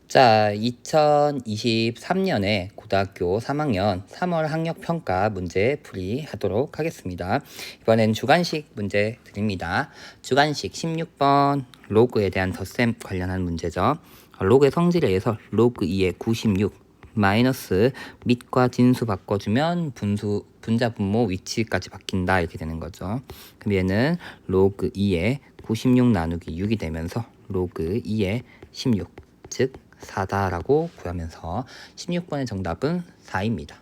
자, 2023년에 고등학교 3학년 3월 학력평가 문제 풀이하도록 하겠습니다. 이번엔 주관식 문제 드립니다. 주관식 16번 로그에 대한 덧셈 관련한 문제죠. 로그의 성질에 의해서 로그 2의 96 마이너스 밑과 진수 바꿔주면 분자 분모 위치까지 바뀐다 이렇게 되는 거죠. 그럼 얘는 로그 2의 96 나누기 6이 되면서 로그 2의 16 즉 4다라고 구하면서 16번의 정답은 4입니다.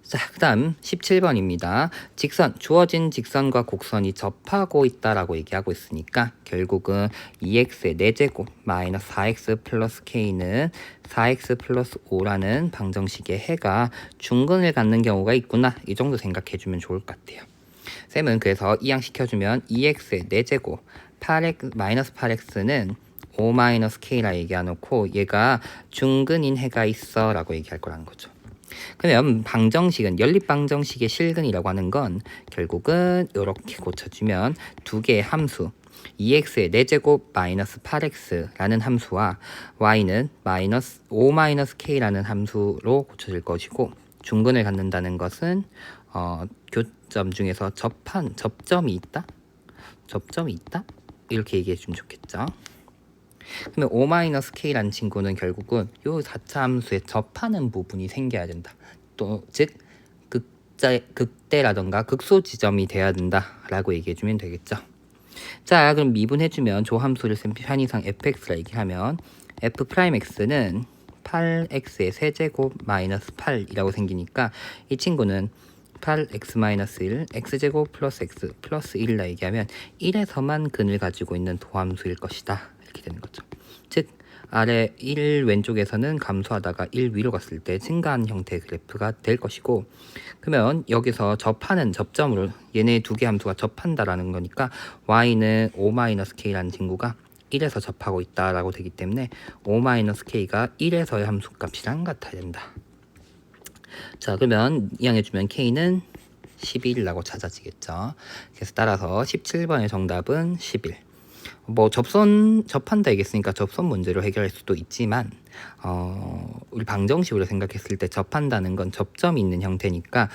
자, 그 다음 17번입니다. 주어진 직선과 곡선이 접하고 있다라고 얘기하고 있으니까 결국은 2x의 4제곱 마이너스 4x 플러스 k는 4x 플러스 5라는 방정식의 해가 중근을 갖는 경우가 있구나. 이 정도 생각해주면 좋을 것 같아요. 쌤은 그래서 이항시켜주면 2x의 4제곱 8x 마이너스 8x는 5-k라 얘기해놓고 얘가 중근인 해가 있어 라고 얘기할 거라는 거죠. 그러면 방정식은 연립방정식의 실근이라고 하는 건 결국은 이렇게 고쳐주면 두 개의 함수 2x의 4제곱 마이너스 8x라는 함수와 y는 마이너스 5-k라는 함수로 고쳐질 것이고 중근을 갖는다는 것은 교점 중에서 접점이 있다? 이렇게 얘기해 주면 좋겠죠. 그러면 5-k라는 친구는 결국은 요 4차 함수에 접하는 부분이 생겨야 된다. 또 즉 극대라던가 극소 지점이 돼야 된다라고 얘기해주면 되겠죠. 자, 그럼 미분해주면 조함수를 쌤 편의상 fx라 얘기하면 f'x는 8x의 세제곱 마이너스 8이라고 생기니까 이 친구는 8x-1 x제곱 플러스 x 플러스 1이라 얘기하면 1에서만 근을 가지고 있는 도함수일 것이다 이렇게 되는 거죠. 즉 아래 1 왼쪽에서는 감소하다가 1 위로 갔을 때 증가한 형태의 그래프가 될 것이고, 그러면 여기서 접하는 접점으로 얘네 두 개 함수가 접한다라는 거니까 y는 5-k라는 친구가 1에서 접하고 있다라고 되기 때문에 5-k가 1에서의 함수값이랑 같아야 된다. 자, 그러면 이항해주면 k는 11이라고 찾아지겠죠. 그래서 따라서 17번의 정답은 11. 뭐 접한다 얘기했으니까 접선 문제로 해결할 수도 있지만 우리 방정식으로 생각했을 때 접한다는 건 접점이 있는 형태니까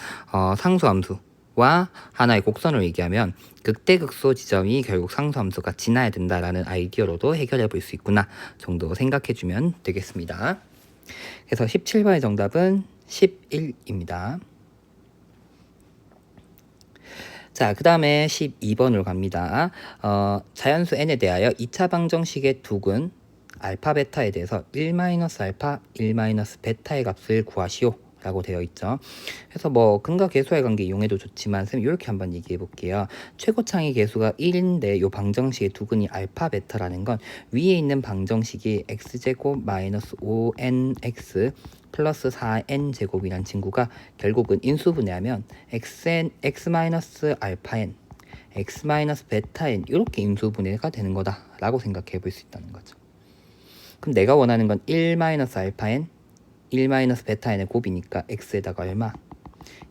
상수함수와 하나의 곡선을 얘기하면 극대극소 지점이 결국 상수함수가 지나야 된다라는 아이디어로도 해결해 볼 수 있구나 정도 생각해주면 되겠습니다. 그래서 17번의 정답은 11입니다. 자, 그 다음에 12번으로 갑니다. 자연수 n에 대하여 2차 방정식의 두근 알파 베타에 대해서 1-알파, 1-베타의 값을 구하시오 라고 되어 있죠. 그래서 뭐 근과 계수의 관계 이용해도 좋지만 쌤 이렇게 한번 얘기해 볼게요. 최고창의 계수가 1인데 요 방정식의 두근이 알파 베타라는 건 위에 있는 방정식이 x제곱 마이너스 5nx 플러스 4n제곱이란 친구가 결국은 인수분해하면 x-알파n, x-베타n 이렇게 인수분해가 되는 거다라고 생각해 볼 수 있다는 거죠. 그럼 내가 원하는 건 1-알파n, 1-베타n의 곱이니까 x에다가 얼마?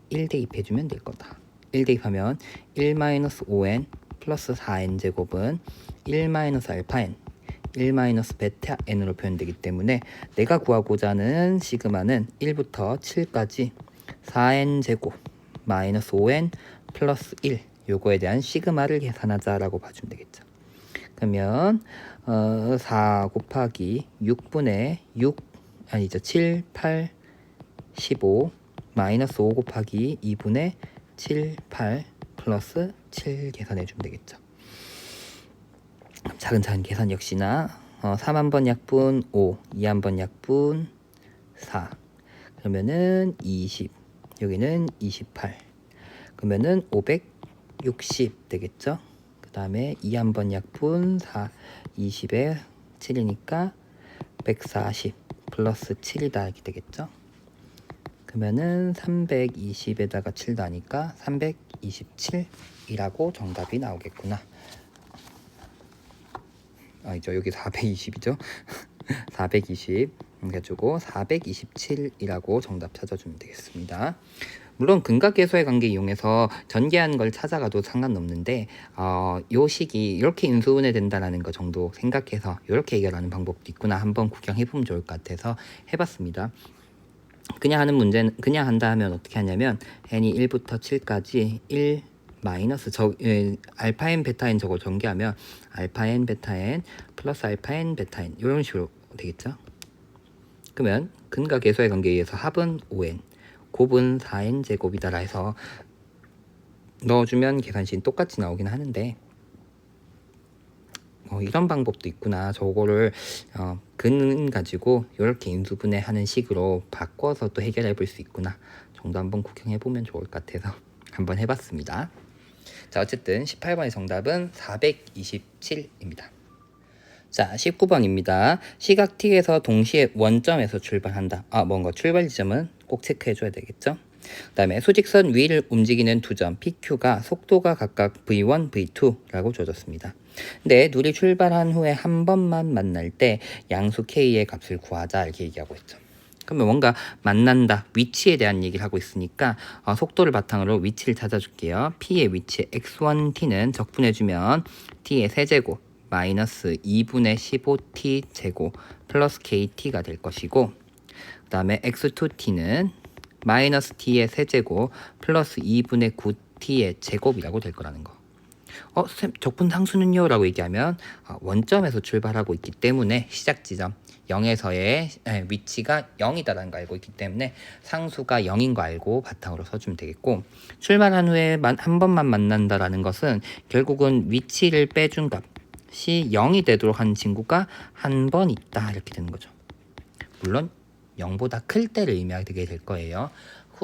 1 대입해주면 될 거다. 1 대입하면 1-5n 플러스 4n제곱은 1-알파n 1-베타 n으로 표현되기 때문에 내가 구하고자 하는 시그마는 1부터 7까지 4n제곱 마이너스 5n 플러스 1 요거에 대한 시그마를 계산하자라고 봐주면 되겠죠. 그러면 4 곱하기 6분의 7, 8, 15 마이너스 5 곱하기 2분의 7, 8 플러스 7 계산해주면 되겠죠. 차근차근 계산 역시나 3한번 약분 5, 2한번 약분 4 그러면은 20 여기는 28 그러면은 560 되겠죠. 그 다음에 2한번 약분 4 20에 7이니까 140 플러스 7이다 이렇게 되겠죠. 그러면은 320에다가 7 나니까 327이라고 정답이 나오겠구나. 아니죠, 여기 420이죠. 420 그래가지고 427이라고 정답 찾아주면 되겠습니다. 물론 근각계수의 관계 이용해서 전개한 걸 찾아가도 상관없는데 요 식이 이렇게 인수분해 된다는 거 정도 생각해서 이렇게 해결하는 방법도 있구나 한번 구경해보면 좋을 것 같아서 해봤습니다. 그냥 하는 문제는 그냥 한다 하면 어떻게 하냐면 n이 1부터 7까지 1 마이너스 알파 n 베타 n 저걸 전개하면 알파 n 베타 n 플러스 알파 n 베타 n 이런 식으로 되겠죠. 그러면 근과 계수의 관계에 의해서 합은 5n 곱은 4n 제곱이다라 해서 넣어주면 계산식이 똑같이 나오긴 하는데 이런 방법도 있구나. 저거를 근 가지고 이렇게 인수분해하는 식으로 바꿔서 또 해결해 볼 수 있구나 정도 한번 구경해 보면 좋을 것 같아서 한번 해봤습니다. 자, 어쨌든 18번의 정답은 427입니다. 자, 19번입니다. 시각 t에서 동시에 원점에서 출발한다. 뭔가 출발 지점은 꼭 체크해 줘야 되겠죠. 그 다음에 수직선 위를 움직이는 두 점 PQ가 속도가 각각 V1, V2라고 주어졌습니다. 근데 둘이 출발한 후에 한 번만 만날 때 양수 K의 값을 구하자 이렇게 얘기하고 있죠. 그러면 뭔가 만난다, 위치에 대한 얘기를 하고 있으니까 속도를 바탕으로 위치를 찾아줄게요. P의 위치 x1t는 적분해주면 t의 세제곱 마이너스 2분의 15t 제곱 플러스 kt가 될 것이고 그 다음에 x2t는 마이너스 t의 세제곱 플러스 2분의 9t의 제곱이라고 될 거라는 거. 쌤, 적분 상수는요? 라고 얘기하면 원점에서 출발하고 있기 때문에 시작 지점 0에서의 위치가 0이다라는 거 알고 있기 때문에 상수가 0인 거 알고 바탕으로 써주면 되겠고 출발한 후에 한 번만 만난다라는 것은 결국은 위치를 빼준 값이 0이 되도록 한 친구가 한 번 있다 이렇게 되는 거죠. 물론 0보다 클 때를 의미하게 될 거예요.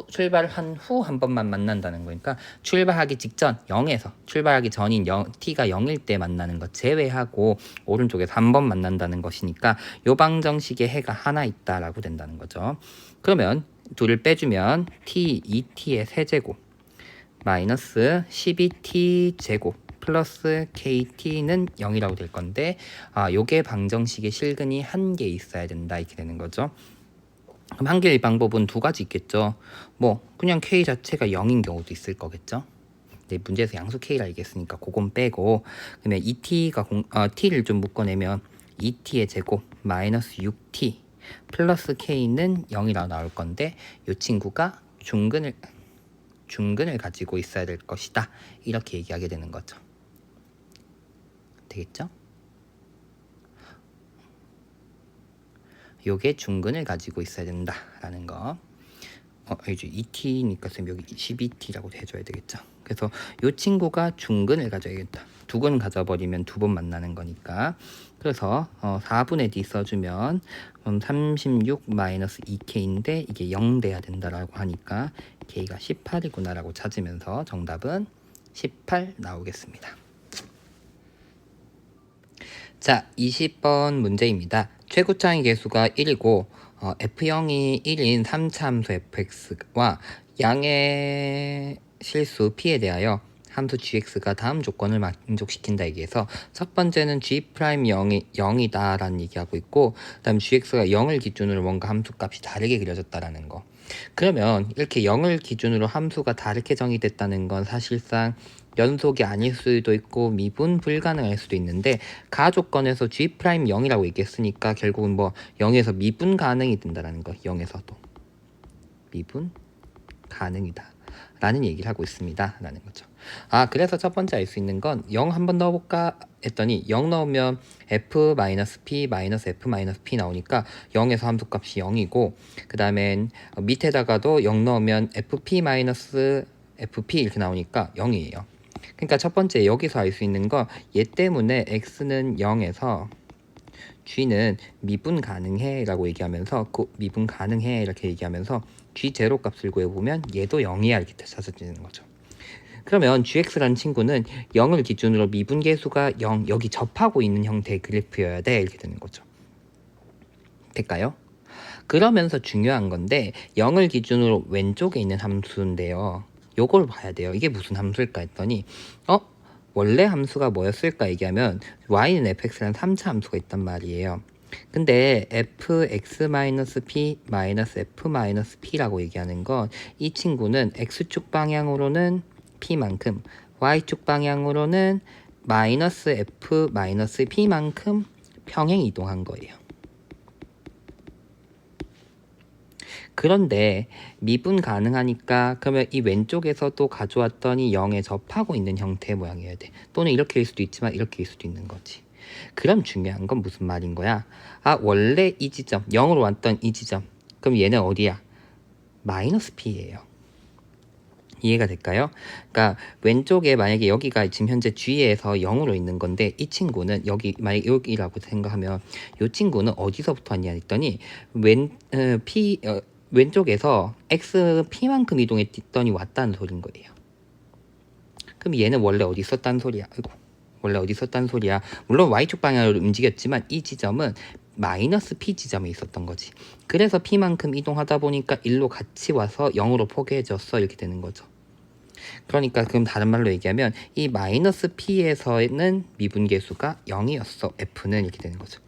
출발한 후 한 번만 만난다는 거니까 출발하기 직전 0에서 출발하기 전인 t가 0일 때 만나는 것 제외하고 오른쪽에서 한 번 만난다는 것이니까 요 방정식에 해가 하나 있다라고 된다는 거죠. 그러면 둘을 빼주면 t 2t의 세제곱 마이너스 12t 제곱 플러스 kt는 0이라고 될 건데 요게 방정식의 실근이 한 개 있어야 된다 이렇게 되는 거죠. 그럼 한 개의 방법은 두 가지 있겠죠. 그냥 k 자체가 0인 경우도 있을 거겠죠. 네, 문제에서 양수 k를 알겠으니까 그건 빼고 그러면 2t가 t를 좀 묶어내면 2t의 제곱 마이너스 6t 플러스 k는 0이라고 나올 건데 이 친구가 중근을 가지고 있어야 될 것이다 이렇게 얘기하게 되는 거죠. 되겠죠? 요게 중근을 가지고 있어야 된다라는 거. 이제 2t니까 쌤 여기 12t라고 해줘야 되겠죠. 그래서 요 친구가 중근을 가져야겠다. 두 근 가져버리면 두 번 만나는 거니까. 그래서 4분의 d 써주면 36 마이너스 2k인데 이게 0 돼야 된다라고 하니까 k가 18이구나라고 찾으면서 정답은 18 나오겠습니다. 자, 20번 문제입니다. 최고차의 계수가 1이고 f0이 1인 3차 함수 fx와 양의 실수 p에 대하여 함수 gx가 다음 조건을 만족시킨다 얘기해서 첫 번째는 g'0이 0이다 라는 얘기하고 있고 그 다음 gx가 0을 기준으로 뭔가 함수값이 다르게 그려졌다라는 거. 그러면 이렇게 0을 기준으로 함수가 다르게 정의됐다는 건 사실상 연속이 아닐 수도 있고 미분 불가능할 수도 있는데 가조건에서 g'0이라고 얘기했으니까 결국은 0에서 미분 가능이 된다라는 거. 0에서도 미분 가능이다 라는 얘기를 하고 있습니다 라는 거죠. 그래서 첫 번째 알 수 있는 건 0 한번 넣어볼까 했더니 0 넣으면 f-p-f-p 나오니까 0에서 함수값이 0이고 그 다음엔 밑에다가도 0 넣으면 fp-fp 이렇게 나오니까 0이에요. 그러니까 첫 번째 여기서 알 수 있는 건 얘 때문에 x는 0에서 g는 미분 가능해 라고 얘기하면서 미분 가능해 이렇게 얘기하면서 g 제로 값을 구해보면 얘도 0이야 이렇게 찾아지는 거죠. 그러면 gx라는 친구는 0을 기준으로 미분계수가 0 여기 접하고 있는 형태의 그래프여야 돼 이렇게 되는 거죠. 될까요? 그러면서 중요한 건데 0을 기준으로 왼쪽에 있는 함수인데요. 요걸 봐야 돼요. 이게 무슨 함수일까 했더니 원래 함수가 뭐였을까 얘기하면 y는 fx라는 3차 함수가 있단 말이에요. 근데 fx-p-f-p라고 얘기하는 건 이 친구는 x축 방향으로는 p만큼, y축 방향으로는 마이너스 f 마이너스 p만큼 평행 이동한 거예요. 그런데 미분 가능하니까 그러면 이 왼쪽에서도 가져왔더니 0에 접하고 있는 형태의 모양이어야 돼. 또는 이렇게일 수도 있지만 이렇게일 수도 있는 거지. 그럼 중요한 건 무슨 말인 거야? 아, 원래 이 지점, 0으로 왔던 이 지점. 그럼 얘는 어디야? 마이너스 p예요. 이해가 될까요? 그러니까 왼쪽에 만약에 여기가 지금 현재 G에서 0으로 있는 건데 이 친구는 여기 만약에 여기라고 생각하면 이 친구는 어디서부터 왔냐 했더니 왼쪽에서 x p만큼 이동했더니 왔다는 소린 거예요. 그럼 얘는 원래 어디 있었다는 소리야? 아이고, 원래 어디 있었다는 소리야? 물론 y축 방향으로 움직였지만 이 지점은 마이너스 p 지점에 있었던 거지. 그래서 p만큼 이동하다 보니까 1로 같이 와서 0으로 포개졌어 이렇게 되는 거죠. 그러니까 그럼 다른 말로 얘기하면 이 마이너스 p에서는 미분계수가 0이었어. f는 이렇게 되는 거죠.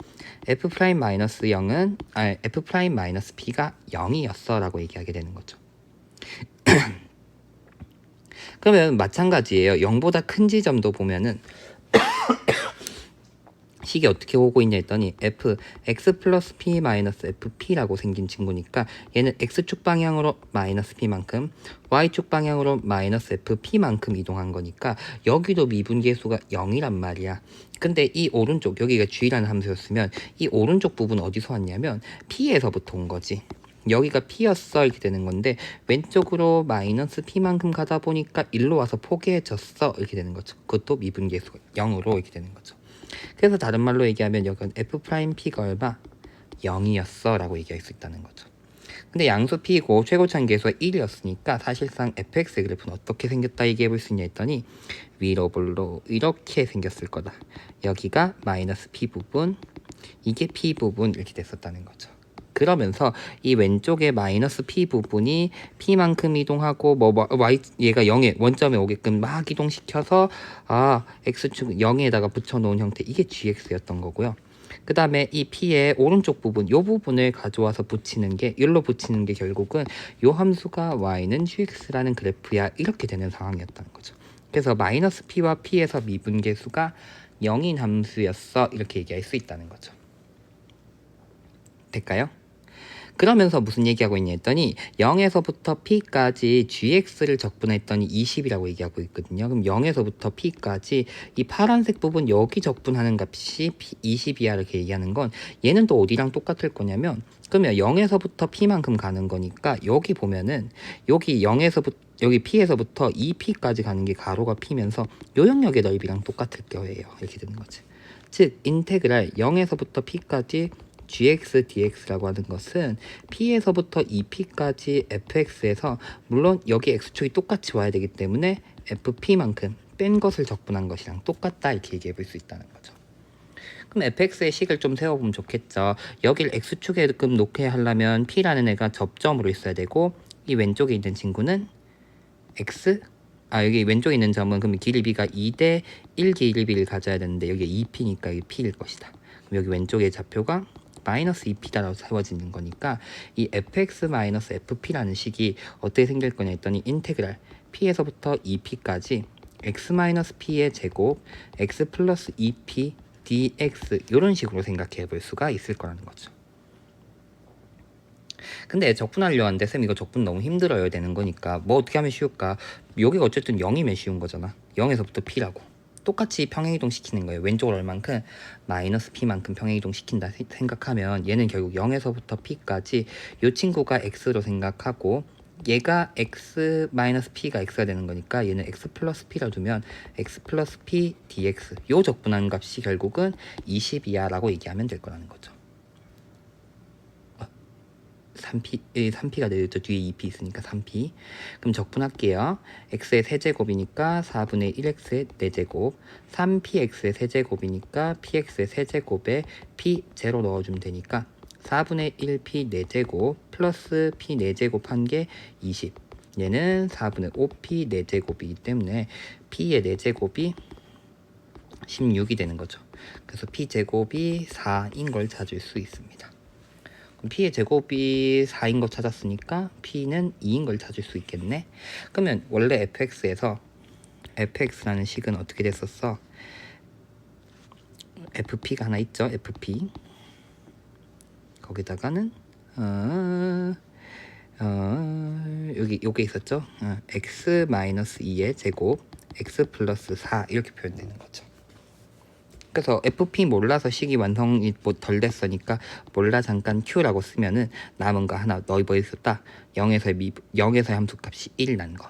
f 프라임 마이너스 0은 f 프라임 마이너스 p가 0이었어 라고 얘기하게 되는 거죠. 그러면 마찬가지예요. 0보다 큰 지점도 보면은 식이 어떻게 오고 있냐 했더니 x 플러스 p 마이너스 fp라고 생긴 친구니까 얘는 x축 방향으로 마이너스 p만큼 y축 방향으로 마이너스 fp만큼 이동한 거니까 여기도 미분계수가 0이란 말이야. 근데 이 오른쪽 여기가 g라는 함수였으면 이 오른쪽 부분 어디서 왔냐면 p에서부터 온 거지. 여기가 p였어 이렇게 되는 건데 왼쪽으로 마이너스 p만큼 가다 보니까 1로 와서 포개졌어 이렇게 되는 거죠. 그것도 미분계수가 0으로 이렇게 되는 거죠. 그래서 다른 말로 얘기하면 여기는 f'p가 얼마? 0이었어 라고 얘기할 수 있다는 거죠. 근데 양수 p고 최고차는 계수가 1이었으니까 사실상 fx의 그래프는 어떻게 생겼다 얘기해 볼 수 있냐 했더니 위로 볼로 이렇게 생겼을 거다. 여기가 마이너스 p 부분, 이게 p 부분 이렇게 됐었다는 거죠. 그러면서 이 왼쪽에 마이너스 p 부분이 p만큼 이동하고 y 얘가 0에 원점에 오게끔 막 이동시켜서 x축 0에다가 붙여놓은 형태 이게 gx였던 거고요. 그 다음에 이 p의 오른쪽 부분 이 부분을 가져와서 붙이는 게 일로 붙이는 게 결국은 이 함수가 y는 gx라는 그래프야 이렇게 되는 상황이었다는 거죠. 그래서 마이너스 p와 p에서 미분계수가 0인 함수였어 이렇게 얘기할 수 있다는 거죠. 될까요? 그러면서 무슨 얘기하고 있냐 했더니 0에서부터 p까지 gx를 적분했더니 20이라고 얘기하고 있거든요. 그럼 0에서부터 p까지 이 파란색 부분 여기 적분하는 값이 20이야 이렇게 얘기하는 건 얘는 또 어디랑 똑같을 거냐면 그러면 0에서부터 p만큼 가는 거니까 여기 보면은 여기 0에서부터 여기 p에서부터 2p까지 가는 게 가로가 p면서 요 영역의 넓이랑 똑같을 거예요. 이렇게 되는 거지. 즉 인테그랄 0에서부터 p까지 gx dx라고 하는 것은 p에서부터 2p까지 fx에서 물론 여기 x축이 똑같이 와야 되기 때문에 fp만큼 뺀 것을 적분한 것이랑 똑같다 이렇게 얘기해 볼 수 있다는 거죠. 그럼 fx의 식을 좀 세워보면 좋겠죠. 여길 x축에끔 놓게 하려면 p라는 애가 접점으로 있어야 되고 이 왼쪽에 있는 친구는 x 여기 왼쪽에 있는 점은 그럼 길이비가 2대 1 길이비를 가져야 되는데 여기 2p니까 이게 p일 것이다. 그럼 여기 왼쪽에 좌표가 마이너스 2p라고 세워지는 거니까 이 fx-fp라는 식이 어떻게 생길 거냐 했더니 인테그랄 p에서부터 2p까지 x-p의 제곱 x 플러스 2p dx 이런 식으로 생각해 볼 수가 있을 거라는 거죠. 근데 적분하려고 하는데 쌤 이거 적분 너무 힘들어요 되는 거니까 뭐 어떻게 하면 쉬울까? 여기가 어쨌든 0이면 쉬운 거잖아. 0에서부터 p라고 똑같이 평행이동 시키는 거예요. 왼쪽으로 얼만큼? 마이너스 p만큼 평행이동 시킨다 생각하면 얘는 결국 0에서부터 p까지 이 친구가 x로 생각하고 얘가 x 마이너스 p가 x가 되는 거니까 얘는 x 플러스 p라 두면 x 플러스 p dx 요 적분하는 값이 결국은 20이야 라고 얘기하면 될 거라는 거죠. 3p가 되죠. 뒤에 2p 있으니까 3p. 그럼 적분할게요. x의 세제곱이니까 4분의 1x의 4제곱 3px의 세제곱이니까 px의 세제곱에 p 0 넣어주면 되니까 4분의 1p 4제곱 플러스 p 4제곱 한 게 20. 얘는 4분의 5p 4제곱이기 때문에 p의 4제곱이 16이 되는 거죠. 그래서 P제곱이 4인 걸 찾을 수 있습니다. 그럼 P의 제곱이 4인 거 찾았으니까 P는 2인 걸 찾을 수 있겠네. 그러면 원래 fx에서 fx라는 식은 어떻게 됐었어? fp가 하나 있죠. fp 거기다가는 여기 요게 있었죠. x 마이너스 2의 제곱 x 플러스 4 이렇게 표현되는 거죠. 그래서 fp 몰라서 식이 완성이 뭐 덜 됐으니까 몰라 잠깐 q라고 쓰면은 남은 거 하나 넣어 있었다. 0에서의 함수값이 1 난 거.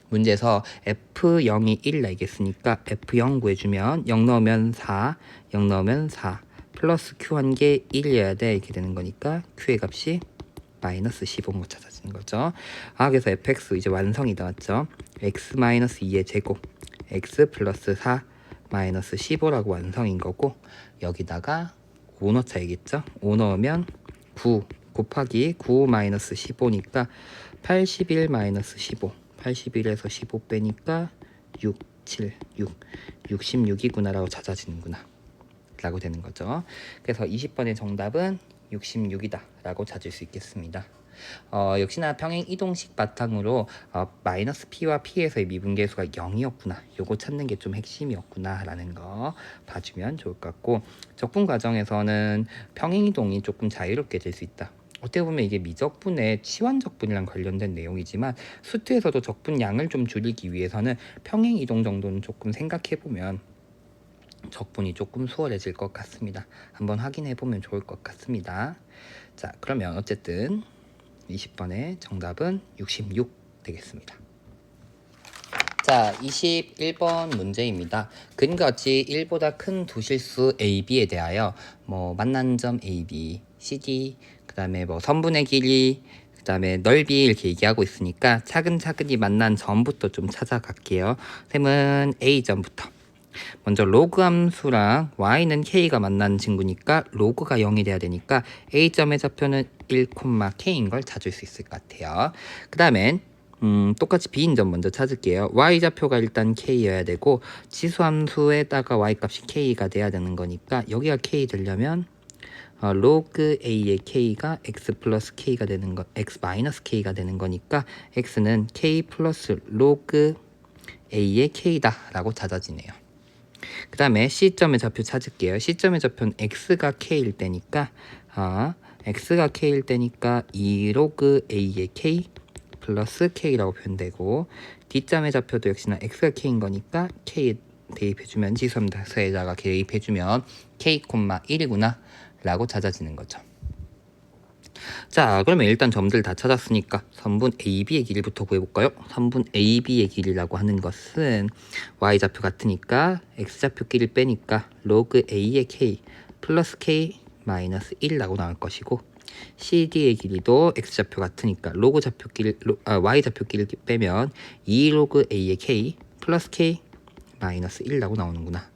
문제에서 f0이 1 나겠으니까 f0 구해주면 0 넣으면 4, 0 넣으면 4 플러스 q 한 개 1이어야 돼 이렇게 되는 거니까 q의 값이 마이너스 15가 찾아지는 거죠. 그래서 fx 이제 완성이 나왔죠. x 마이너스 2의 제곱 x 플러스 4 마이너스 15라고 완성인 거고, 여기다가 5 넣자야겠죠. 5 넣으면 9 곱하기 9 마이너스 15니까 81 마이너스 15 81에서 15 빼니까 6, 7, 6 66이구나 라고 찾아지는구나 라고 되는 거죠. 그래서 20번의 정답은 66이다 라고 찾을 수 있겠습니다. 역시나 평행 이동식 바탕으로 마이너스 p와 p에서의 미분계수가 0이었구나, 요거 찾는 게 좀 핵심이었구나 라는 거 봐주면 좋을 것 같고, 적분 과정에서는 평행 이동이 조금 자유롭게 될 수 있다. 어떻게 보면 이게 미적분의 치환적분이랑 관련된 내용이지만 수트에서도 적분 양을 좀 줄이기 위해서는 평행 이동 정도는 조금 생각해 보면 적분이 조금 수월해질 것 같습니다. 한번 확인해 보면 좋을 것 같습니다. 자, 그러면 어쨌든 20번의 정답은 66 되겠습니다. 자, 21번 문제입니다. 그림과 같이 1보다 큰 두 실수 A, B에 대하여 만난 점 A, B, CD, 그 다음에 선분의 길이, 그 다음에 넓이 이렇게 얘기하고 있으니까 차근차근히 만난 점부터 좀 찾아갈게요. 쌤은 A점부터. 먼저 로그 함수랑 y는 k가 만나는 친구니까 로그가 0이 돼야 되니까 a점의 좌표는 1, k인 걸 찾을 수 있을 것 같아요. 그 다음엔 똑같이 b인 점 먼저 찾을게요. y좌표가 일단 k여야 되고 지수함수에다가 y값이 k가 돼야 되는 거니까 여기가 k 되려면 로그 a의 k가 x 플러스 k가 되는 거, x 마이너스 k가 되는 거니까 x는 k 플러스 로그 a의 k다 라고 찾아지네요. 그 다음에 C점의 좌표 찾을게요. C점의 좌표는 X가 K일 때니까 X가 K일 때니까 2로그 A의 K 플러스 K라고 표현되고, D점의 좌표도 역시나 X가 K인 거니까 K 대입해주면 지수함수에다가 대입해주면 K, 1이구나 라고 찾아지는 거죠. 자, 그러면 일단 점들 다 찾았으니까 선분 AB의 길이부터 구해볼까요? 선분 AB의 길이라고 하는 것은 Y좌표 같으니까 X좌표 길이를 빼니까 로그 A의 K 플러스 K 마이너스 1라고 나올 것이고, CD의 길이도 X좌표 같으니까 Y좌표 길이를 빼면 2로그 A의 K 플러스 K 마이너스 1라고 나오는구나.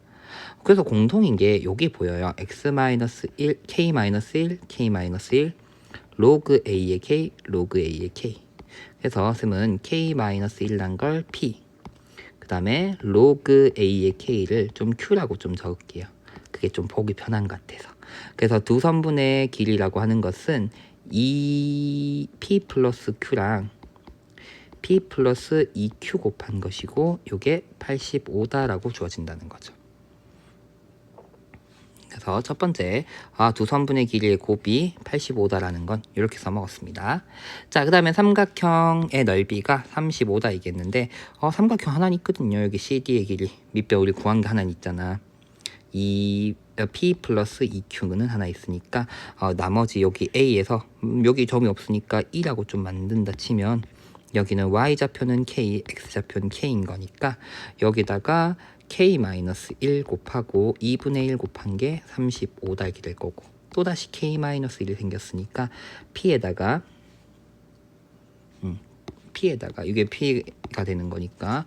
그래서 공통인 게 여기 보여요. X-1, K-1, K-1 로그 A의 K, 로그 A의 K. 그래서 쌤은 K-1란 걸 P, 그 다음에 로그 A의 K를 좀 Q라고 좀 적을게요. 그게 좀 보기 편한 것 같아서. 그래서 두 선분의 길이라고 하는 것은 P 플러스 Q랑 P 플러스 2Q 곱한 것이고, 요게 85다라고 주어진다는 거죠. 그래서 첫 번째 두 선분의 길이의 곱이 85다라는 건 이렇게 써먹었습니다. 자, 그 다음에 삼각형의 넓이가 35다 이겠는데 삼각형 하나 있거든요. 여기 CD의 길이 밑배 우리 구한 게 하나 있잖아. 이 P 플러스 2Q는 하나 있으니까 나머지 여기 A에서 여기 점이 없으니까 2라고 좀 만든다 치면 여기는 Y좌표는 K, X좌표는 K인 거니까 여기다가 K-1 곱하고 2분의 1 곱한 게 35다 이렇게 될 거고, 또다시 K-1이 생겼으니까 P에다가 이게 P가 되는 거니까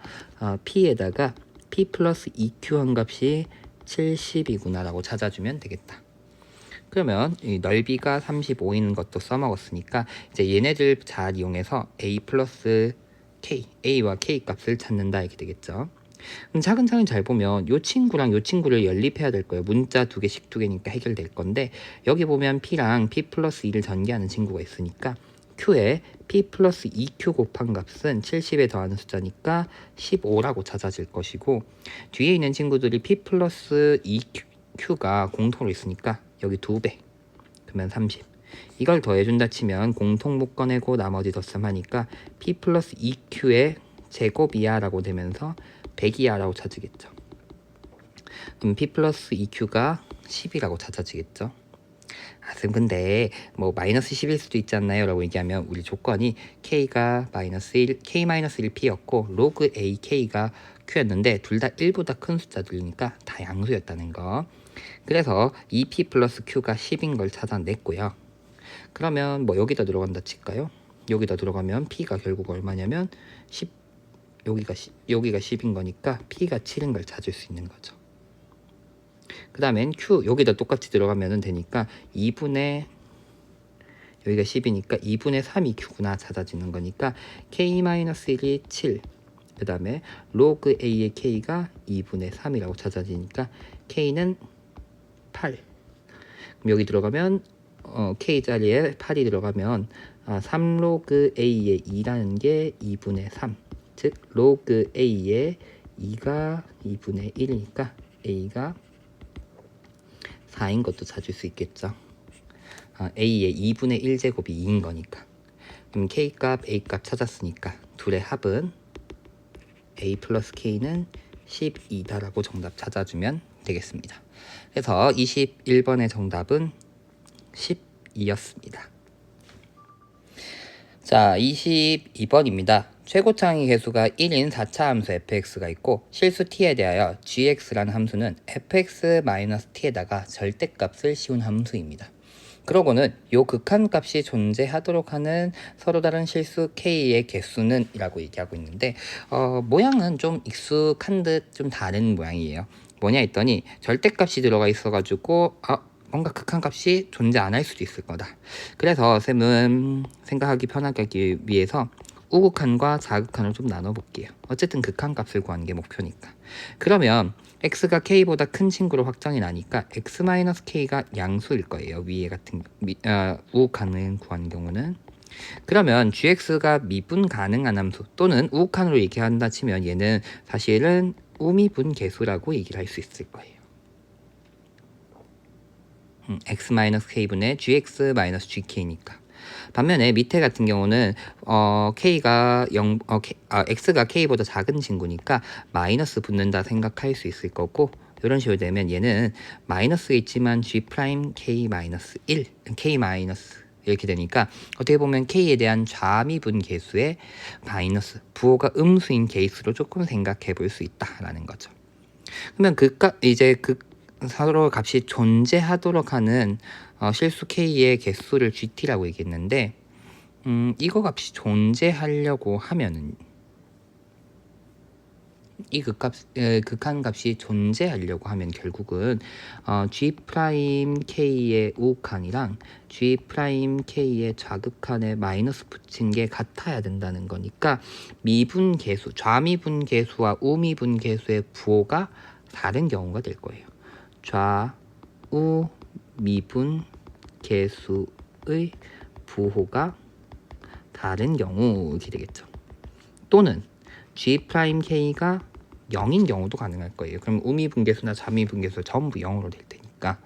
P에다가 P 플러스 2Q 한 값이 70이구나 라고 찾아주면 되겠다. 그러면 이 넓이가 35인 것도 써먹었으니까 이제 얘네들 잘 이용해서 A 플러스 K, A와 K 값을 찾는다 이렇게 되겠죠. 그럼 차근차근 잘 보면 요 친구랑 요 친구를 연립해야 될 거예요. 문자 두 개씩 두 개니까 해결될 건데 여기 보면 P랑 P 플러스 2를 전개하는 친구가 있으니까 Q에 P 플러스 2Q 곱한 값은 70에 더하는 숫자니까 15라고 찾아질 것이고 뒤에 있는 친구들이 P 플러스 2Q가 공통으로 있으니까 여기 2배 그러면 30 이걸 더해준다 치면 공통 못 꺼내고 나머지 덧셈하니까 P 플러스 2Q의 제곱이야 라고 되면서 100이야 라고 찾으겠죠. 그럼 P 플러스 2Q가 10이라고 찾아지겠죠. 쌤 근데 뭐 마이너스 10일 수도 있지 않나요? 라고 얘기하면 우리 조건이 K가 마이너스 1, K 마이너스 1P였고 로그 AK가 Q였는데 둘 다 1보다 큰 숫자들이니까 다 양수였다는 거. 그래서 2P 플러스 Q가 10인 걸 찾아냈고요. 그러면 뭐 여기다 들어간다 칠까요? 여기다 들어가면 P가 결국 얼마냐면 10 여기가 10인 거니까 P가 7인 걸 찾을 수 있는 거죠. 그 다음엔 Q 여기다 똑같이 들어가면 되니까 2분의 여기가 10이니까 2분의 3이 Q구나 찾아지는 거니까 K-1이 7 그 다음에 로그 A의 K가 2분의 3이라고 찾아지니까 K는 8 그럼 여기 들어가면 K 자리에 8이 들어가면 3 로그 A의 2라는 게 2분의 3 즉 로그 A의 2가 2분의 1이니까 A가 4인 것도 찾을 수 있겠죠. A의 2분의 1제곱이 2인 거니까. 그럼 K값, A값 찾았으니까 둘의 합은 A 플러스 K는 12다라고 정답 찾아주면 되겠습니다. 그래서 21번의 정답은 12였습니다. 자, 22번입니다. 최고창의 개수가 1인 4차 함수 fx가 있고 실수 t에 대하여 gx라는 함수는 fx-t에다가 절대값을 씌운 함수입니다. 그러고는 요 극한값이 존재하도록 하는 서로 다른 실수 k의 개수는 이라고 얘기하고 있는데 모양은 좀 익숙한 듯 좀 다른 모양이에요. 뭐냐 했더니 절대값이 들어가 있어가지고 뭔가 극한값이 존재 안 할 수도 있을 거다. 그래서 쌤은 생각하기 편하게 하기 위해서 우극한과 자극한을 좀 나눠볼게요. 어쨌든 극한값을 구하는 게 목표니까. 그러면 x가 k보다 큰 친구로 확정이 나니까 x-k가 양수일 거예요. 위에 같은 우극한을 구하는 경우는. 그러면 gx가 미분 가능한 함수 또는 우극한으로 얘기한다 치면 얘는 사실은 우미분 계수라고 얘기를 할 수 있을 거예요. x-k분의 gx-gk니까. 반면에 밑에 같은 경우는 x가 k보다 작은 친구니까 마이너스 붙는다 생각할 수 있을 거고 이런 식으로 되면 얘는 마이너스가 있지만 g'k-1 k- 이렇게 되니까 어떻게 보면 k에 대한 좌미분 계수의 마이너스 부호가 음수인 케이스로 조금 생각해 볼 수 있다라는 거죠. 그러면 이제 서로 값이 존재하도록 하는 실수 k의 개수를 gt라고 얘기했는데 이거 값이 존재하려고 하면은 이 극한값이 존재하려고 하면 결국은 G'K의 우극한이랑 G'K의 좌극한에 마이너스 붙인 게 같아야 된다는 거니까 미분계수, 좌미분계수와 우미분계수의 부호가 다른 경우가 될 거예요. 좌우 미분계수의 부호가 다른 경우 이렇게 되겠죠. 또는 G'K가 0인 경우도 가능할 거예요. 그럼 우미분계수나 좌미분계수 전부 0으로 될 테니까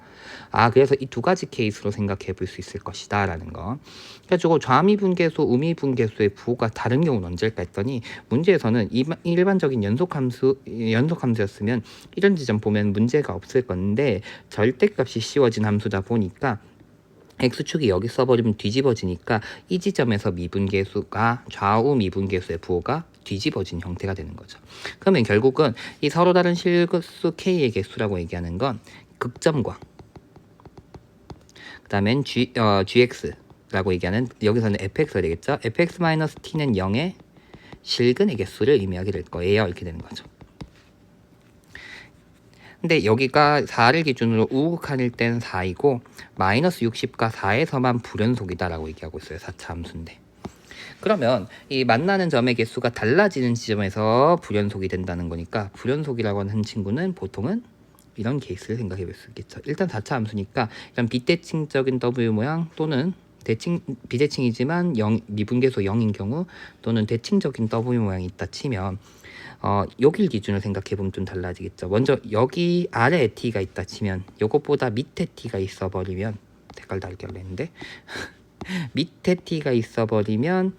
그래서 이 두 가지 케이스로 생각해 볼 수 있을 것이다 라는 거. 그래가지고 좌미분계수, 우미분계수의 부호가 다른 경우는 언제일까 했더니 문제에서는 일반적인 연속함수였으면 이런 지점 보면 문제가 없을 건데 절대값이 씌워진 함수다 보니까 x축이 여기 써버리면 뒤집어지니까 이 지점에서 미분계수가 좌우 미분계수의 부호가 뒤집어진 형태가 되는 거죠. 그러면 결국은 이 서로 다른 실수 k의 개수라고 얘기하는 건 극점과 그 다음엔 gx라고 얘기하는 여기서는 fx가 되겠죠. fx-t는 0의 실근의 개수를 의미하게 될 거예요. 이렇게 되는 거죠. 근데 여기가 4를 기준으로 우극한일 땐 4이고 마이너스 60과 4에서만 불연속이다 라고 얘기하고 있어요. 4차 함수인데. 그러면 이 만나는 점의 개수가 달라지는 지점에서 불연속이 된다는 거니까 불연속이라고 하는 친구는 보통은 이런 케이스를 생각해 볼 수 있겠죠. 일단 4차 함수니까 이런 비대칭적인 W 모양 또는 비대칭이지만 미분계수 0인 경우 또는 대칭적인 W 모양이 있다 치면 여길 기준으로 생각해 보면 좀 달라지겠죠. 먼저 여기 아래에 t가 있다 치면 이것보다 밑에 t가 있어 버리면 색깔 다르게 하려 했는데 밑에 t가 있어 버리면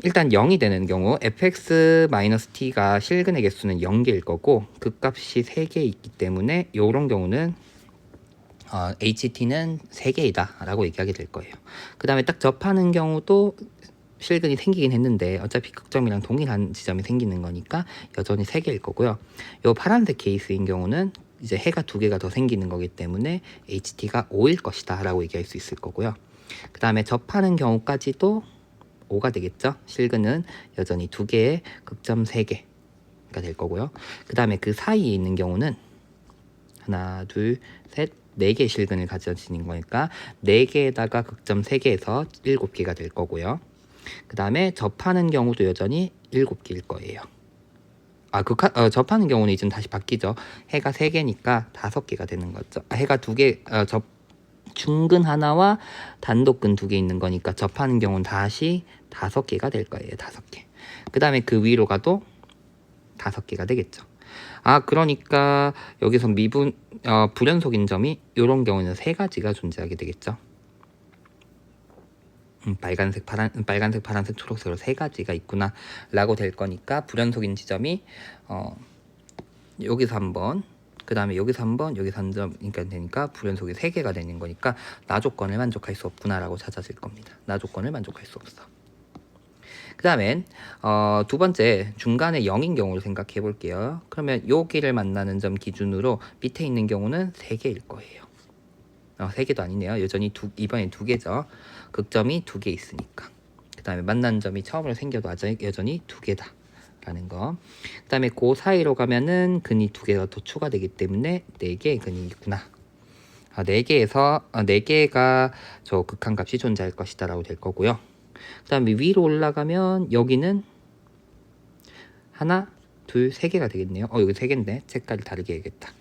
일단 0이 되는 경우 fx-t가 실근의 개수는 0개일 거고 극값이 3개 있기 때문에 이런 경우는 ht는 3개이다 라고 얘기하게 될 거예요. 그 다음에 딱 접하는 경우도 실근이 생기긴 했는데 어차피 극점이랑 동일한 지점이 생기는 거니까 여전히 3개일 거고요. 이 파란색 케이스인 경우는 이제 해가 2개가 더 생기는 거기 때문에 ht가 5일 것이다 라고 얘기할 수 있을 거고요. 그 다음에 접하는 경우까지도 5가 되겠죠. 실근은 여전히 2개의 극점 3개가 될 거고요. 그 다음에 그 사이에 있는 경우는 하나, 둘, 셋, 4개의 실근을 가져지는 거니까 4개에다가 극점 3개에서 7개가 될 거고요. 그 다음에 접하는 경우도 여전히 7개일 거예요. 접하는 경우는 이제 다시 바뀌죠. 해가 3개니까 5개가 되는 거죠. 해가 2개, 중근 하나와 단독근 2개 있는 거니까 접하는 경우는 다시 5개가 될 거예요. 5개. 그 다음에 그 위로 가도 5개가 되겠죠. 그러니까 여기서 불연속인 점이 이런 경우는 3가지가 존재하게 되겠죠. 빨간색, 파란색, 초록색으로 3가지가 있구나 라고 될 거니까 불연속인 지점이 여기서 한번, 그 다음에 여기서 한번, 여기서 한 점이니까 되니까 불연속이 3개가 되는 거니까 나 조건을 만족할 수 없구나 라고 찾아질 겁니다. 나 조건을 만족할 수 없어. 그 다음엔 두 번째 중간에 0인 경우를 생각해 볼게요. 그러면 여기를 만나는 점 기준으로 밑에 있는 경우는 3개일 거예요. 3개도 아니네요. 여전히 이번엔 2개죠. 극점이 2개 있으니까. 그 다음에 만난 점이 처음으로 생겨도 여전히 2개다 라는 거. 그 다음에 그 사이로 가면은 근이 2개가 더 추가되기 때문에 4개의 근이 있구나. 4개가 저 극한값이 존재할 것이다 라고 될 거고요. 그 다음에 위로 올라가면 여기는 하나, 둘, 3개가 되겠네요. 여기 3개인데 색깔이 다르게 해야겠다.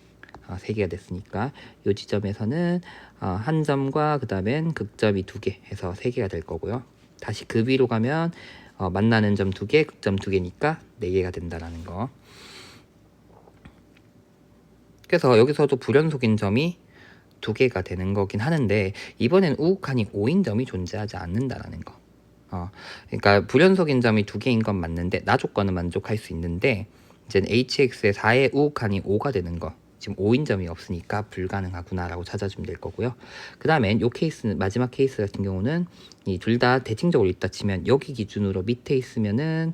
3개가 됐으니까 이 지점에서는 한 점과 그 다음엔 극점이 2개 해서 3개가 될 거고요. 다시 그 위로 가면 만나는 점 2개, 극점 2개니까 4개가 된다라는 거. 그래서 여기서도 불연속인 점이 2개가 되는 거긴 하는데 이번엔 우극한이 5인 점이 존재하지 않는다라는 거. 그러니까 불연속인 점이 2개인 건 맞는데 나 조건은 만족할 수 있는데 이제 hx의 4의 우극한이 5가 되는 거. 지금 5인 점이 없으니까 불가능하구나 라고 찾아주면 될 거고요. 그 다음엔 요 케이스는 마지막 케이스 같은 경우는 이 둘 다 대칭적으로 있다 치면 여기 기준으로 밑에 있으면은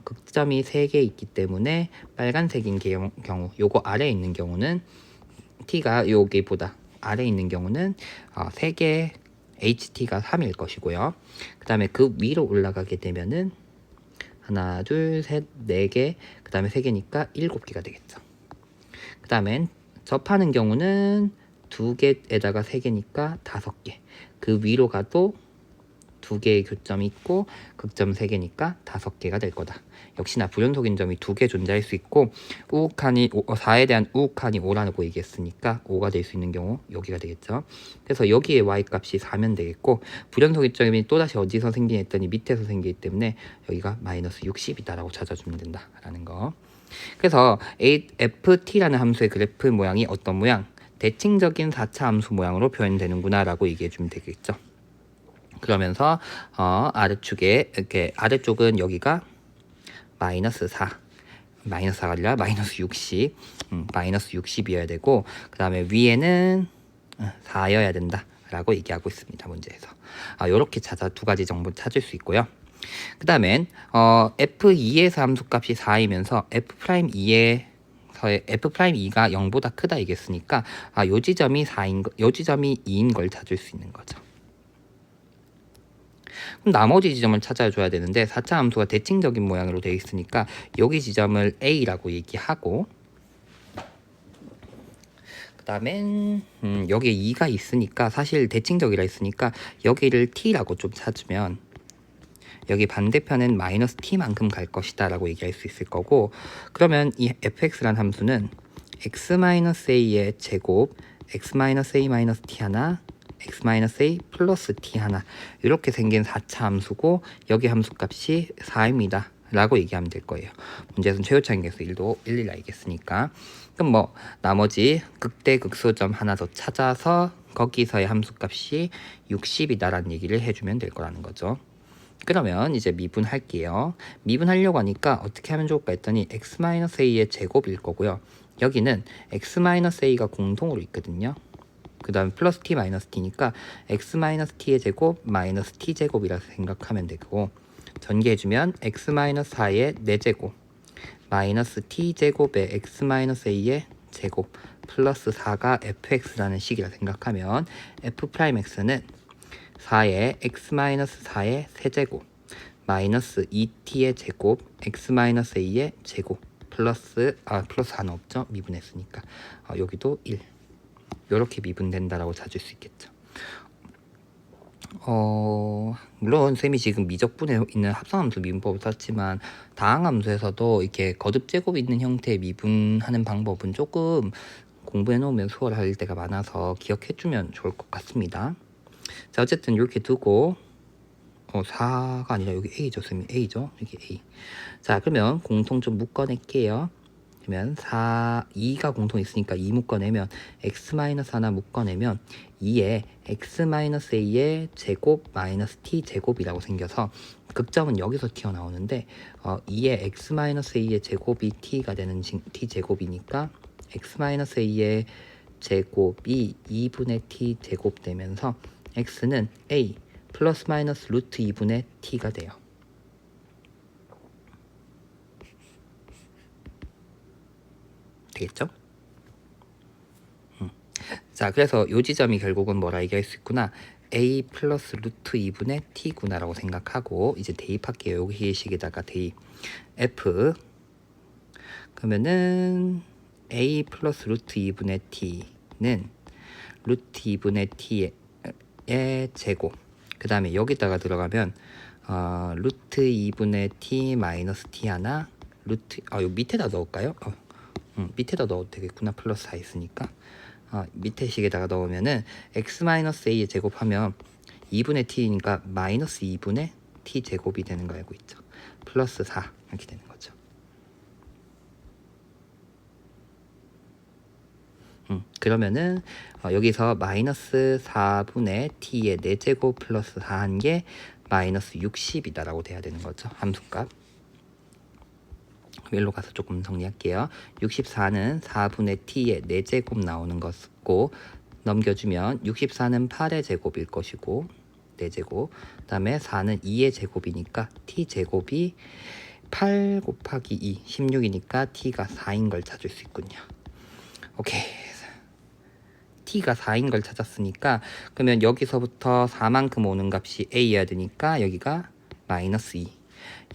극점이 3개 있기 때문에 빨간색인 경우 요거 아래에 있는 경우는 t가 여기보다 아래에 있는 경우는 3개 ht가 3일 것이고요. 그 다음에 그 위로 올라가게 되면은 하나, 둘, 셋, 4개, 그 다음에 3개니까 7개가 되겠죠. 그 다음엔 접하는 경우는 2개에다가 3개니까 5개. 그 위로 가도 2개의 교점이 있고 극점 3개니까 5개가 될 거다. 역시나 불연속인 점이 2개 존재할 수 있고 4에 대한 우극한이 5라고 얘기했으니까 5가 될 수 있는 경우 여기가 되겠죠. 그래서 여기에 y값이 4면 되겠고 불연속인 점이 또다시 어디서 생기냐 했더니 밑에서 생기기 때문에 여기가 마이너스 60이다 라고 찾아주면 된다라는 거. 그래서 ft라는 함수의 그래프 모양이 어떤 모양? 대칭적인 4차 함수 모양으로 표현되는구나 라고 얘기해 주면 되겠죠. 그러면서 아래쪽에 이렇게 아래쪽은 여기가 마이너스 4가 아니라 마이너스 60 마이너스 60이어야 되고 그 다음에 위에는 4여야 된다 라고 얘기하고 있습니다. 문제에서 이렇게 두 가지 정보 찾을 수 있고요. 그 다음엔 f2에서 함수값이 4이면서 f'2의 f'2가 0보다 크다 이겠으니까 요 지점이 2인 걸 찾을 수 있는 거죠. 그럼 나머지 지점을 찾아줘야 되는데 4차 함수가 대칭적인 모양으로 되어 있으니까 여기 지점을 A라고 얘기하고 그 다음엔 여기에 2가 있으니까 사실 대칭적이라 했으니까 여기를 T라고 좀 찾으면 여기 반대편은 마이너스 t만큼 갈 것이다 라고 얘기할 수 있을 거고, 그러면 이 fx란 함수는 x-a의 제곱 x-a-t 하나 x-a 플러스 t 하나 이렇게 생긴 4차 함수고, 여기 함수값이 4입니다 라고 얘기하면 될 거예요. 문제에서는 최고차항에서 1도 일일이 알겠으니까. 그럼 뭐 나머지 극대극소점 하나 더 찾아서 거기서의 함수값이 60이다 라는 얘기를 해주면 될 거라는 거죠. 그러면 이제 미분할게요. 미분하려고 하니까 어떻게 하면 좋을까 했더니 x-a의 제곱일 거고요. 여기는 x-a가 공통으로 있거든요. 그 다음에 플러스 t 마이너스 t니까 x-t의 제곱 마이너스 t 제곱이라고 생각하면 되고, 전개해주면 x-4의 4제곱 마이너스 t 제곱의 x-a의 제곱 플러스 4가 fx라는 식이라 생각하면 f'x는 4의 x-4의 세제곱 마이너스 2t의 제곱 x-a의 제곱 플러스 하나 없죠? 미분했으니까 여기도 1 이렇게 미분된다라고 찾을 수 있겠죠. 물론 쌤이 지금 미적분에 있는 합성함수 미분법을 썼지만 다항함수에서도 이렇게 거듭 제곱이 있는 형태의 미분하는 방법은 조금 공부해 놓으면 수월할 때가 많아서 기억해 주면 좋을 것 같습니다. 자, 어쨌든 이렇게 두고 4가 아니라 여기 A죠. 쌤이 A죠. 여기 A. 자, 그러면 공통 좀 묶어낼게요. 그러면 2가 공통 있으니까 2 묶어내면 x-하나 묶어내면 2에 x-a의 제곱 마이너스 t 제곱이라고 생겨서 극점은 여기서 튀어나오는데 2의 x-a의 제곱이 t가 되는 t 제곱이니까 x-a의 제곱이 2분의 t 제곱 되면서 x는 a 플러스 마이너스 루트 2분의 t가 돼요. 되겠죠? 자, 그래서 이 지점이 결국은 뭐라 얘기할 수 있구나, a 플러스 루트 2분의 t구나 라고 생각하고 이제 대입할게요. 여기 식에다가 대입 f 그러면은 a 플러스 루트 2분의 t는 루트 2분의 t의 제곱, 그 다음에 여기다가 들어가면 루트 2분의 t 마이너스 t 하나 루트 여기 밑에다 넣을까요? 밑에다 넣어도 되겠구나. 플러스 4 있으니까 밑에 식에다가 넣으면은 x-a의 제곱하면 2분의 t니까 마이너스 2분의 t 제곱이 되는 거 알고 있죠. 플러스 4 이렇게 되는 거죠. 그러면은 여기서 마이너스 4분의 t의 4제곱 플러스 4 한 게 마이너스 60이다 라고 돼야 되는 거죠. 함수값. 일로 가서 조금 정리할게요. 64는 4분의 t의 4제곱 나오는 것고, 넘겨주면 64는 8의 제곱일 것이고 4제곱, 그 다음에 4는 2의 제곱이니까 t제곱이 8 곱하기 2 16이니까 t가 4인 걸 찾을 수 있군요. 오케이, t가 4인 걸 찾았으니까 그러면 여기서부터 4만큼 오는 값이 a여야 되니까 여기가 마이너스 2,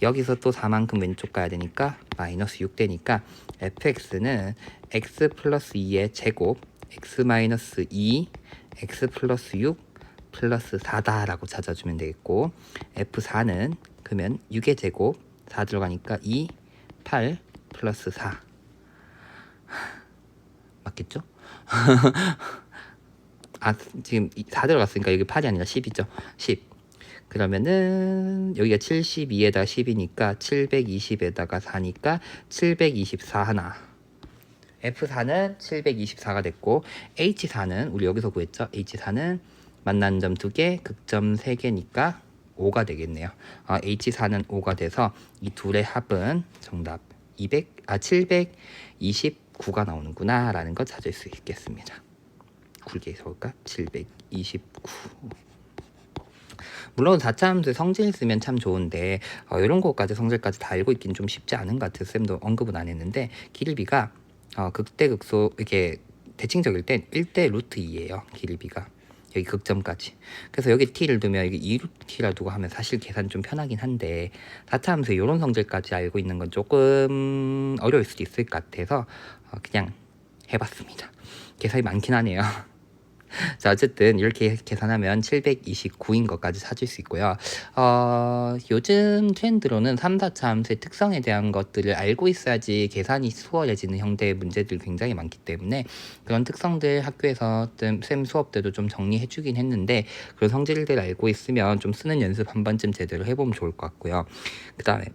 여기서 또 4만큼 왼쪽 가야 되니까 마이너스 6 되니까 fx는 x 플러스 2의 제곱 x 마이너스 2 x 플러스 6 플러스 4다 라고 찾아주면 되겠고, f4는 그러면 6의 제곱 4 들어가니까 2 8 플러스 4 맞겠죠? 지금 4 들어갔으니까 여기 8이 아니라 10이죠. 10. 그러면은 여기가 72에다가 10이니까 720에다가 4니까 724 하나. F4는 724가 됐고, H4는 우리 여기서 구했죠. H4는 만나는 점 2개, 극점 3개니까 5가 되겠네요. H4는 5가 돼서 이 둘의 합은 정답 729가 나오는구나 라는 걸 찾을 수 있겠습니다. 굵게 적을까? 729. 물론 4차 함수의 성질 쓰면 참 좋은데 이런 것까지 성질까지 다 알고 있긴 좀 쉽지 않은 것 같아서 쌤도 언급은 안 했는데, 길이비가 극대극소 이렇게 대칭적일 땐 1대 루트 2예요. 길이비가 여기 극점까지. 그래서 여기 t를 두면 여기 2루트 t라 두고 하면 사실 계산 좀 편하긴 한데 4차 함수의 이런 성질까지 알고 있는 건 조금 어려울 수도 있을 것 같아서 그냥 해봤습니다. 계산이 많긴 하네요. 자, 어쨌든 이렇게 계산하면 729인 것까지 찾을 수 있고요. 요즘 트렌드로는 3, 4차 함수의 특성에 대한 것들을 알고 있어야지 계산이 수월해지는 형태의 문제들이 굉장히 많기 때문에 그런 특성들 학교에서 쌤 수업 때도 좀 정리해 주긴 했는데 그런 성질들 알고 있으면 좀 쓰는 연습 한 번쯤 제대로 해보면 좋을 것 같고요. 그 다음에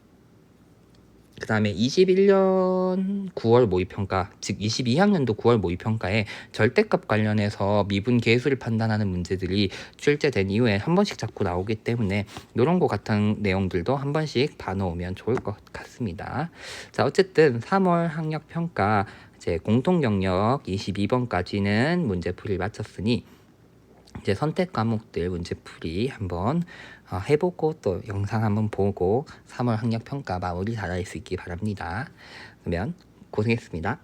21년 9월 모의평가, 즉 22학년도 9월 모의평가에 절대값 관련해서 미분 계수를 판단하는 문제들이 출제된 이후에 한 번씩 자꾸 나오기 때문에 이런 거 같은 내용들도 한 번씩 봐놓으면 좋을 것 같습니다. 자, 어쨌든 3월 학력평가 이제 공통경력 22번까지는 문제풀이를 마쳤으니 이제 선택 과목들 문제풀이 한번 해보고 또 영상 한번 보고 3월 학력평가 마무리 잘할 수 있기 바랍니다. 그러면 고생했습니다.